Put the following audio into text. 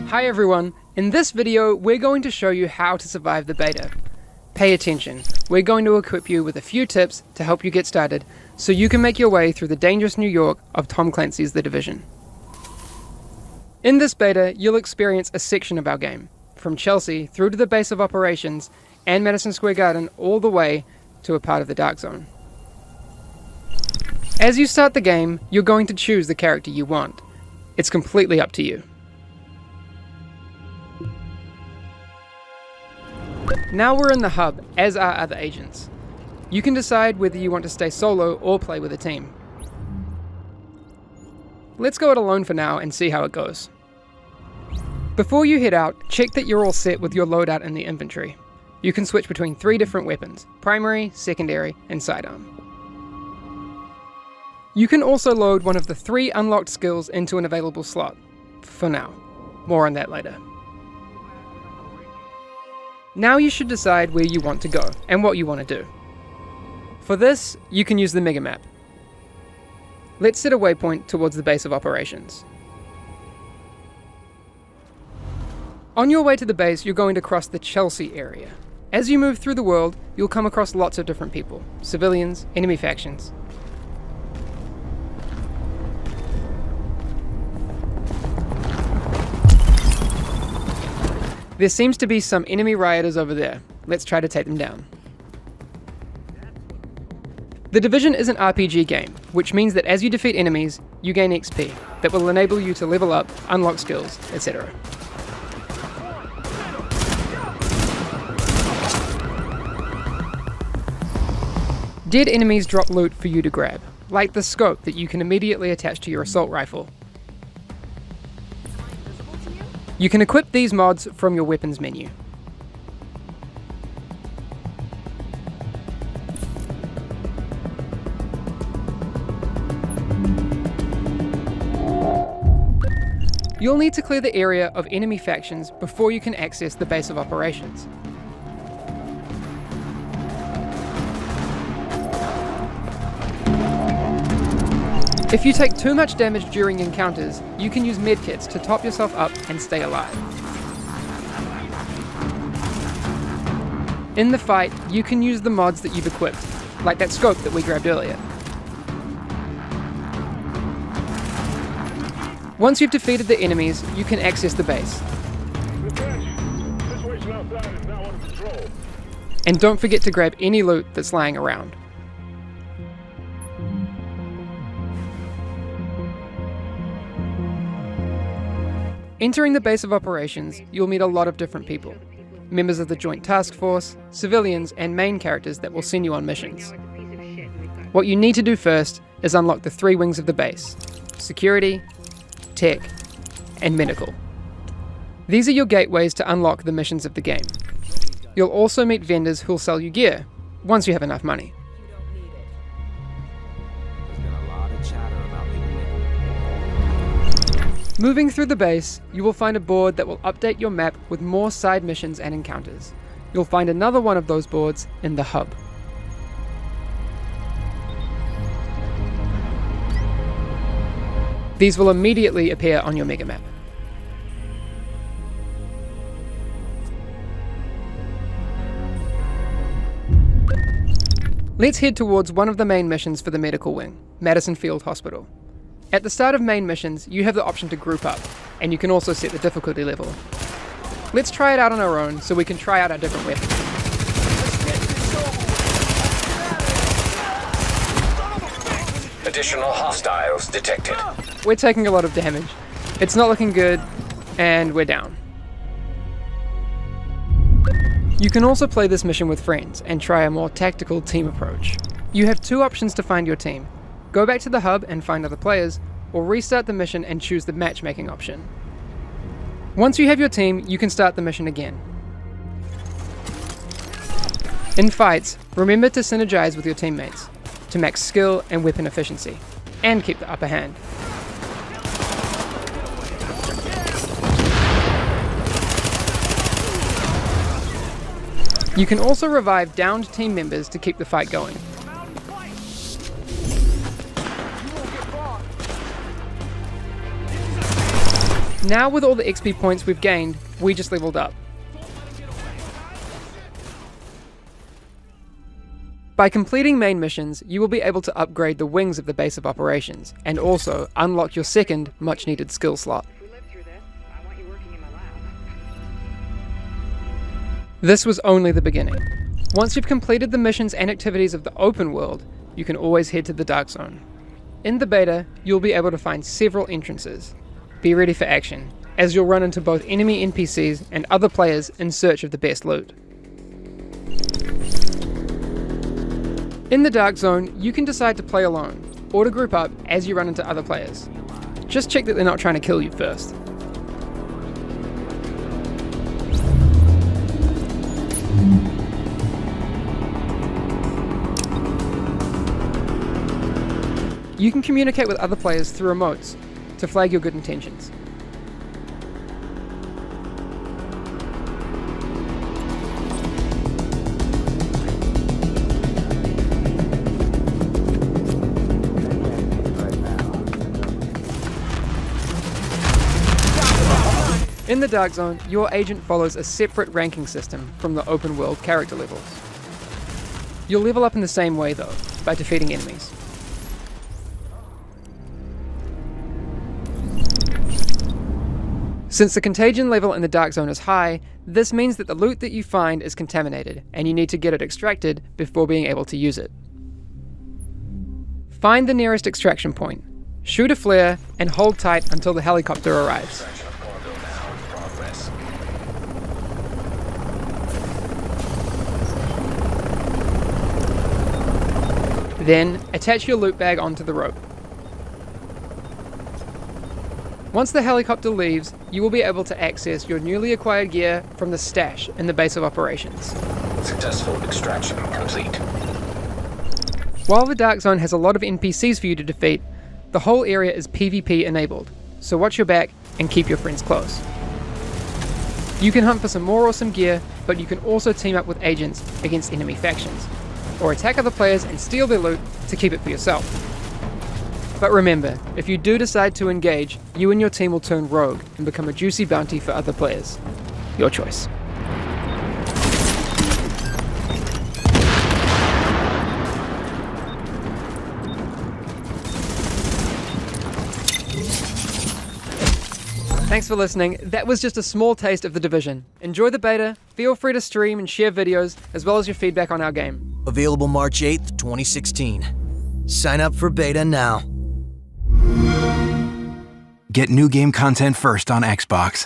Hi everyone, in this video we're going to show you how to survive the beta. Pay attention, we're going to equip you with a few tips to help you get started so you can make your way through the dangerous New York of Tom Clancy's The Division. In this beta you'll experience a section of our game, from Chelsea through to the base of operations and Madison Square Garden all the way to a part of the Dark Zone. As you start the game, you're going to choose the character you want. It's completely up to you. Now we're in the hub, as are other agents. You can decide whether you want to stay solo or play with a team. Let's go it alone for now and see how it goes. Before you head out, check that you're all set with your loadout in the inventory. You can switch between 3 different weapons: primary, secondary, and sidearm. You can also load one of the 3 unlocked skills into an available slot. For now. More on that later. Now you should decide where you want to go, and what you want to do. For this, you can use the mega map. Let's set a waypoint towards the base of operations. On your way to the base, you're going to cross the Chelsea area. As you move through the world, you'll come across lots of different people. Civilians, enemy factions. There seems to be some enemy rioters over there. Let's try to take them down. The Division is an RPG game, which means that as you defeat enemies, you gain XP that will enable you to level up, unlock skills, etc. Dead enemies drop loot for you to grab, like the scope that you can immediately attach to your assault rifle. You can equip these mods from your weapons menu. You'll need to clear the area of enemy factions before you can access the base of operations. If you take too much damage during encounters, you can use medkits to top yourself up and stay alive. In the fight, you can use the mods that you've equipped, like that scope that we grabbed earlier. Once you've defeated the enemies, you can access the base. And don't forget to grab any loot that's lying around. Entering the base of operations, you'll meet a lot of different people. Members of the Joint Task Force, civilians, and main characters that will send you on missions. What you need to do first is unlock the 3 wings of the base: security, tech, and medical. These are your gateways to unlock the missions of the game. You'll also meet vendors who'll sell you gear, once you have enough money. Moving through the base, you will find a board that will update your map with more side missions and encounters. You'll find another one of those boards in the hub. These will immediately appear on your mega map. Let's head towards one of the main missions for the medical wing, Madison Field Hospital. At the start of main missions, you have the option to group up, and you can also set the difficulty level. Let's try it out on our own so we can try out our different weapons. Additional hostiles detected. We're taking a lot of damage. It's not looking good, and we're down. You can also play this mission with friends and try a more tactical team approach. You have 2 options to find your team. Go back to the hub and find other players, or restart the mission and choose the matchmaking option. Once you have your team, you can start the mission again. In fights, remember to synergize with your teammates, to max skill and weapon efficiency, and keep the upper hand. You can also revive downed team members to keep the fight going. Now with all the XP points we've gained, we just leveled up. By completing main missions, you will be able to upgrade the wings of the base of operations, and also unlock your second, much needed skill slot. This was only the beginning. Once you've completed the missions and activities of the open world, you can always head to the Dark Zone. In the beta, you'll be able to find several entrances. Be ready for action, as you'll run into both enemy NPCs and other players in search of the best loot. In the Dark Zone, you can decide to play alone, or to group up as you run into other players. Just check that they're not trying to kill you first. You can communicate with other players through remotes to flag your good intentions. In the Dark Zone, your agent follows a separate ranking system from the open world character levels. You'll level up in the same way though, by defeating enemies. Since the contagion level in the Dark Zone is high, this means that the loot that you find is contaminated, and you need to get it extracted before being able to use it. Find the nearest extraction point, shoot a flare, and hold tight until the helicopter arrives. Then, attach your loot bag onto the rope. Once the helicopter leaves, you will be able to access your newly acquired gear from the stash in the base of operations. Successful extraction complete. While the Dark Zone has a lot of NPCs for you to defeat, the whole area is PvP enabled, so watch your back and keep your friends close. You can hunt for some more awesome gear, but you can also team up with agents against enemy factions, or attack other players and steal their loot to keep it for yourself. But remember, if you do decide to engage, you and your team will turn rogue and become a juicy bounty for other players. Your choice. Thanks for listening. That was just a small taste of The Division. Enjoy the beta, feel free to stream and share videos, as well as your feedback on our game. Available March 8th, 2016. Sign up for beta now. Get new game content first on Xbox.